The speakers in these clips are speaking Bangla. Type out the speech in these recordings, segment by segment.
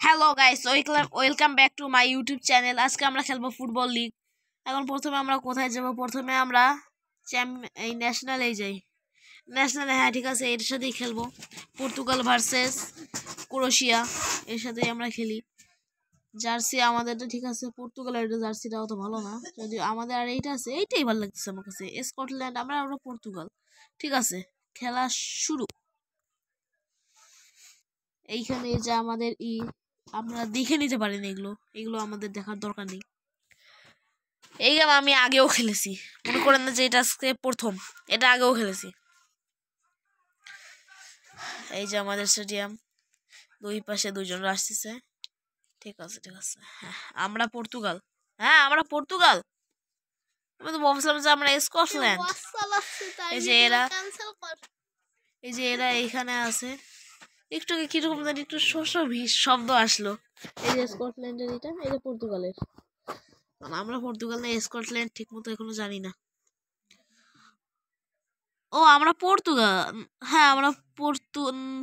Hello guys, welcome back to my YouTube channel. আজকে আমরা খেলবো ফুটবল লিগ। এখন প্রথমে আমরা কোথায় যাব? প্রথমে আমরা এই ন্যাশনালে যাই। ন্যাশনালে, হ্যাঁ ঠিক আছে, এর সাথেই খেলবো। পর্তুগাল ভার্সেস ক্রোয়েশিয়া, এর সাথেই আমরা খেলি। জার্সি আমাদেরটা ঠিক আছে, পর্তুগালের জার্সিটা অত ভালো না, যদি আমাদের আর এইটা আছে, এইটাই ভালো লাগতেছে আমার কাছে। স্কটল্যান্ড, আমরা পর্তুগাল। ঠিক আছে, খেলা শুরু। এইখানে যে আমাদের আমরা দেখে নিতে পারি না, এগুলো আমাদের দেখার দরকার নেই। এই গেম আমি আগেও খেলেছি, মনে করেন না যে এটা আজকে প্রথম, এটা আগেও খেলেছি। এই যে আমাদের স্টেডিয়াম, দুই পাশে দুইজন আসতেছে। ঠিক আছে ঠিক আছে, হ্যাঁ আমরা পর্তুগাল। হ্যাঁ আমরা পর্তুগাল। আমি তো ভাবছিলাম যে আমরা স্কটল্যান্ড। এই যে এরা এইখানে আছে। একটু কিরকম জানি একটু শব্দ আসলো। এই যে স্কটল্যান্ডের, এটা পর্তুগালের। আমরা পর্তুগাল না স্কটল্যান্ড ঠিক মতো এখনো জানি না। ও আমরা পর্তুগাল, হ্যাঁ আমরা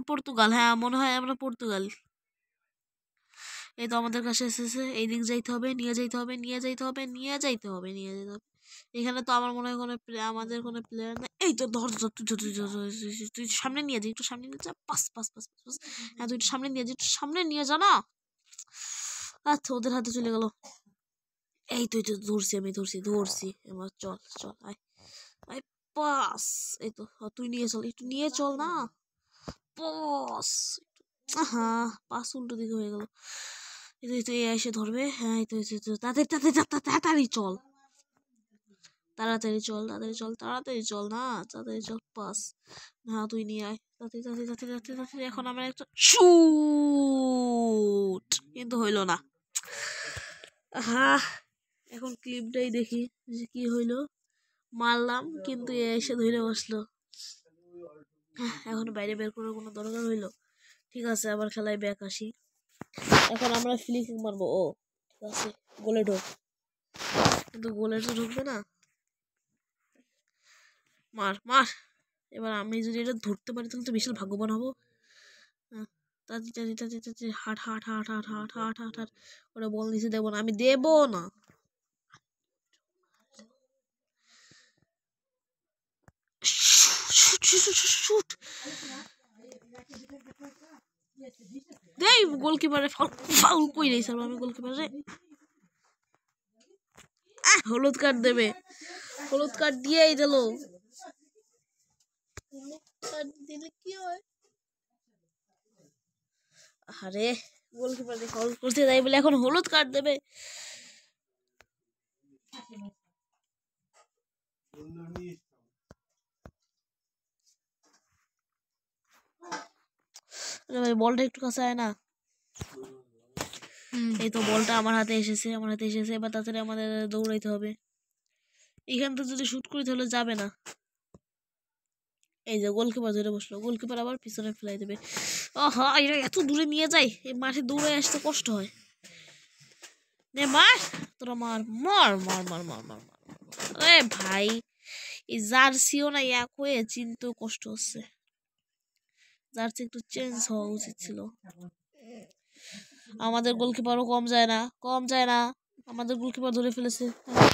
পর্তুগাল, হ্যাঁ মনে হয় আমরা পর্তুগাল। এই তো আমাদের কাছে এসেছে, এই দিক যাইতে হবে, নিয়ে যাইতে হবে, নিয়ে যাইতে হবে, নিয়ে যাইতে হবে, নিয়ে যেতে হবে। এখানে তো আমার মনে হয় আমাদের কোনো প্লেয়ার না। এই তো ধর ধর, তুই সামনে নিয়ে যা, একটু সামনে নিয়ে যা, পাস পাস পাস পাস। হ্যাঁ তুই একটু সামনে নিয়ে যা, একটু সামনে নিয়ে যা না। আচ্ছা ওদের হাতে চলে গেল। এই তুই তো ধরছি এবার চল চল আয় আয়, পাস। এই তো তুই নিয়ে চল, একটু নিয়ে চল না, পাস। হ্যাঁ পাস উল্টো দিকে হয়ে গেল। এই তো এসে ধরবে। হ্যাঁ এই তো তাড়াতাড়ি চল, তাড়াতাড়ি চল, তাড়াতাড়ি চল, তাড়াতাড়ি চল না, তাড়াতাড়ি চল, পাস। হ্যাঁ তুই নিয়ে আয়, তাড়াতাড়ি তাড়াতাড়ি তাড়াতাড়ি তাড়াতাড়ি। এখন আমার একটা শুট, কিন্তু হইলো না। হ্যাঁ এখন ক্লিপটাই দেখি যে কি হইলো। মারলাম কিন্তু এসে ধরে বসলো। এখন বাইরে বের করার কোনো দরকার হইলো? ঠিক আছে, আবার খেলায় ব্যাক আসি। এখন আমরা ফ্রি কিক মারবো। ও ঠিক আছে, গোলে ঢোক, কিন্তু গোলে তো ঢুকবে না। মার মার। এবার আমি যদি এটা ধরতে পারি তাহলে তো বিশাল ভাগ্যবান হবো। হাট হাট হাট হাট হাট হাট হাট হাট। ওরা বল নিচে দেবো না, আমি দেবো না। শুট, দেই গোলকিপারে ফাউল কই রে স্যার, আমি গোলকিপারে হলুদ কার্ড দেবে, হলুদ কার্ড দিয়েই দিল। দিলে কি হয়? আরে গোলকিপারে ফাউল করতে যাই বলে এখন হলুদ কার্ড দেবে। ভাই বলটা একটু কাছে আয় না। এই তো বলটা আমার হাতে এসেছে, এবার তাড়াতাড়ি আমাদের দৌড়াইতে হবে। এখান থেকে যদি শুট করি তাহলে যাবে না। এই যে গোলকিপার ধরে বসলো, গোলকিপার আবার পিছনে ফেলাই দেবে। ওহা এটা এত দূরে নিয়ে যায়, এই মাঠে দৌড়ে আসতে কষ্ট হয়। নে মার, তোরা মার মার মার মার মার মার মার। আরে ভাই এই জার্সিও না এক হয়ে চিনতেও কষ্ট হচ্ছে। জার্সি একটু চেঞ্জ হওয়া উচিত ছিল। আমাদের গোলকিপারও কম যায় না, কম যায় না। আমাদের গোলকিপার ধরে ফেলেছে,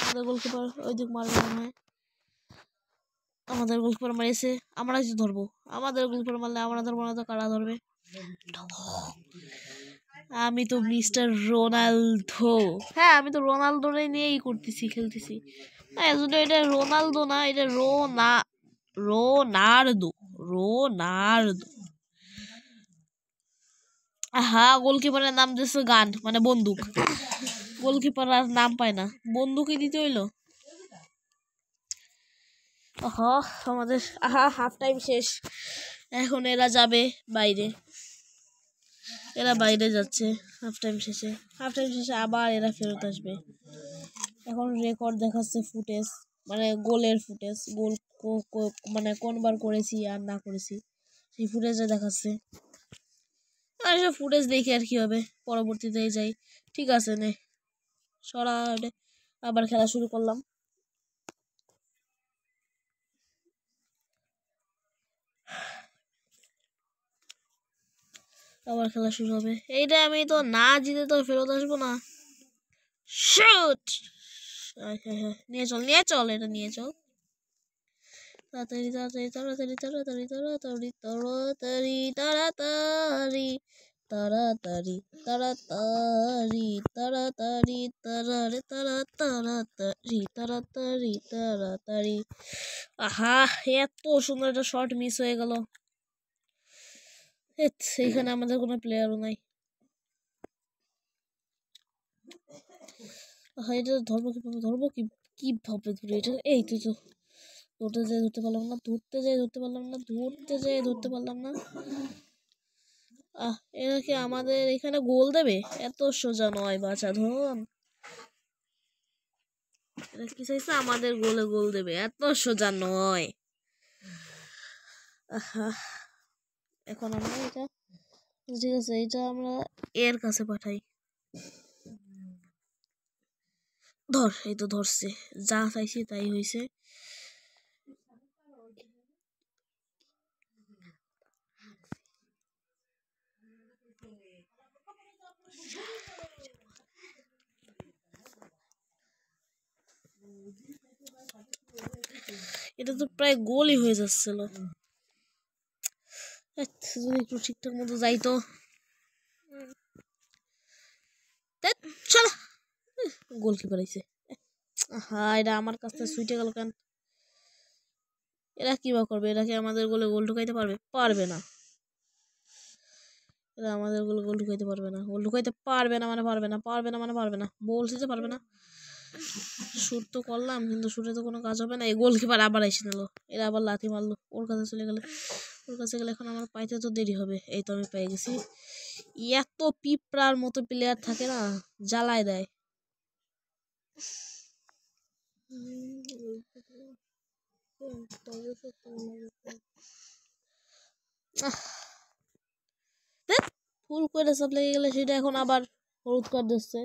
আমাদের গোলকিপার ওই দিক মারবে মনে হয়। আমাদের গোলকিপার মারিয়েছে, আমরা কি ধরবো? আমাদের গোলকিপার মারলে আমরা ধরবো না তো কারা ধরবে? আমি তো মিস্টার রোনালদো, হ্যাঁ আমি তো রোনালদোরে নিয়েই করতেছি, খেলতেছি। হ্যাঁ এটা রোনালদো না, এটা রোনার্দো, রোনার্দো। হ্যাঁ গোলকিপারের নাম দিয়েছে গান, মানে বন্দুক। গোলকিপার আর নাম পায় না, বন্দুকই দিতে হইলো। আমাদের হাফ টাইম শেষ, এখন এরা যাবে বাইরে, এরা বাইরে যাচ্ছে হাফ টাইম শেষে। হাফ টাইম শেষে আবার এরা ফেরত আসবে। এখন রেকর্ড দেখাচ্ছে ফুটেজ, মানে গোলের ফুটেজ, গোল মানে কোনবার করেছি আর না করেছি সেই ফুটেজে দেখাচ্ছে। আর সব ফুটেজ দেখি আর কি হবে, পরবর্তীতে যাই। ঠিক আছে নে সরা, আবার খেলা শুরু করলাম। আবার খেলা শুরু হবে। এইটা আমি তো না জিতে তো ফেরত আসবো না। শুট, নিয়ে চল এটা নিয়ে চল তাড়াতাড়ি তাড়াতাড়ি তাড়াতাড়ি তাড়াতাড়ি তাড়াতাড়ি তাড়াতাড়ি তাড়াতাড়ি তাড়াতাড়ি তাড়াতাড়ি তাড়াতাড়ি তাড়াতাড়ি তাড়াতাড়ি তাড়াতাড়ি তাড়াতাড়ি। আহা, এত সুন্দর একটা শট মিস হয়ে গেল। এইখানে আমাদের কোনো প্লেয়ারও নাই। এটা ধরবো কিভাবে ধরে এটা? এই তুই তো ধরতে পারলাম না। এরা কি আমাদের এখানে গোল দেবে? এত সোজা নয় বাছা ধন। এরা কি চাইছে আমাদের গোল দেবে? এত সোজা নয়। এখন আমরা এটা, ঠিক আছে, এটা আমরা এর কাছে পাঠাই। ধর, এই তো ধরছে। যা চাইছি তাই হয়েছে। এটা তো প্রায় গোলই হয়ে যাচ্ছিল। যদি একটু ঠিকঠাক মতো যাইতো। চল, গোলকিপার আইছে। হ্যাঁ, এটা আমার কাছ থেকে ছুটে গেল কেন? এরা কি বা করবে? এরা কি আমাদের গোলে গোল ঢুকাইতে পারবে? পারবে না। এরা আমাদের গোলে গোল ঢুকাইতে পারবে না। গোল ঢুকাইতে পারবে না মানে পারবে না, পারবে না মানে পারবে না। বলছি যে পারবে না। শুট তো করলাম, কিন্তু শুটে তো কোনো কাজ হবে না। এই গোলকিপার আবার এসে নিল। এরা আবার লাথি মারলো। ওর কাছে চলে গেলে, এখন আমার পাইতে তো দেরি হবে। এই তো আমি পেয়ে গেছি। এত পিঁপড়ার মতো প্লেয়ার থাকে না, জ্বালায় দেয়। ফুল করে সব লেগে গেলে সেটা এখন আবার হলুদ কার্ড দিচ্ছে।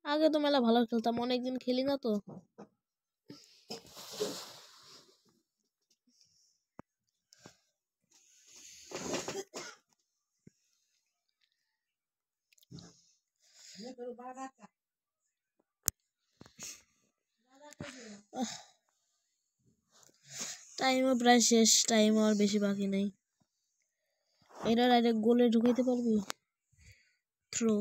আগে তো মেলা ভালো খেলতাম, অনেকদিন খেলি না তো। টাইমও প্রায় শেষ, টাইম আর বেশি বাকি নেই। এরা ডাইরেক্ট গোলে ঢুকাইতে পারবি? থ্রো।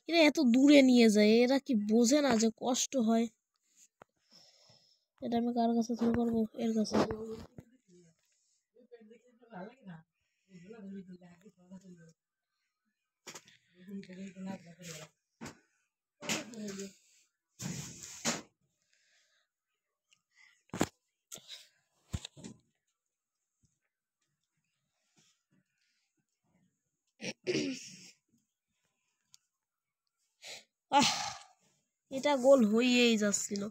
এরা এত দূরে নিয়ে যায়, এরা কি বোঝে না যে কষ্ট হয়? এটা আমি কার কাছে থ্রো করবো? এর কাছে। এটা গোল হয়েই যাচ্ছিল।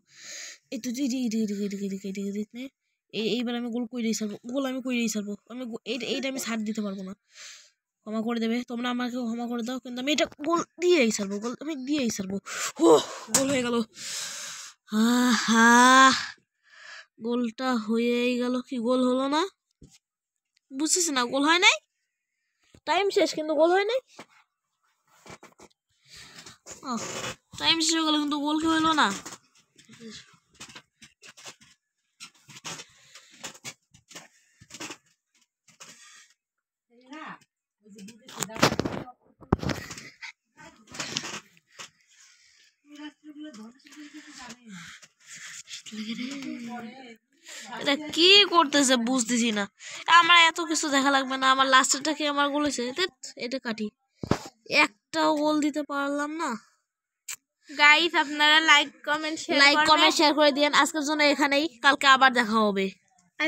এই তো এইবার আমি গোল কইরেই ছাড়বো। আমি কইরেই ছাড়বো। এইটা আমি ছাড় দিতে পারবো না। ক্ষমা করে দেবে তোমরা, আমাকে ক্ষমা করে দাও, কিন্তু আমি এটা গোল দিয়েই ছাড়বো। আমি দিয়েই ছাড়বো। গোল হয়ে গেল। গোলটা হয়েই গেল। কি গোল হলো না? বুঝছিস না, গোল হয় নাই। টাইম শেষ কিন্তু গোল হয় নাই। টাইম শেষ হয়ে গেল কিন্তু গোল কি হলো না? এটা কি করতেছে বুঝতেছি না। আমার এত কিছু দেখা লাগবে না, আমার লাস্টেরটা কি আমার গোল হয়েছে? এটা কাটি। একটাও গোল দিতে পারলাম না। গাইস, আপনারা লাইক কমেন্ট শেয়ার করে দিয়েন। আজকের জন্য এখানেই, কালকে আবার দেখা হবে।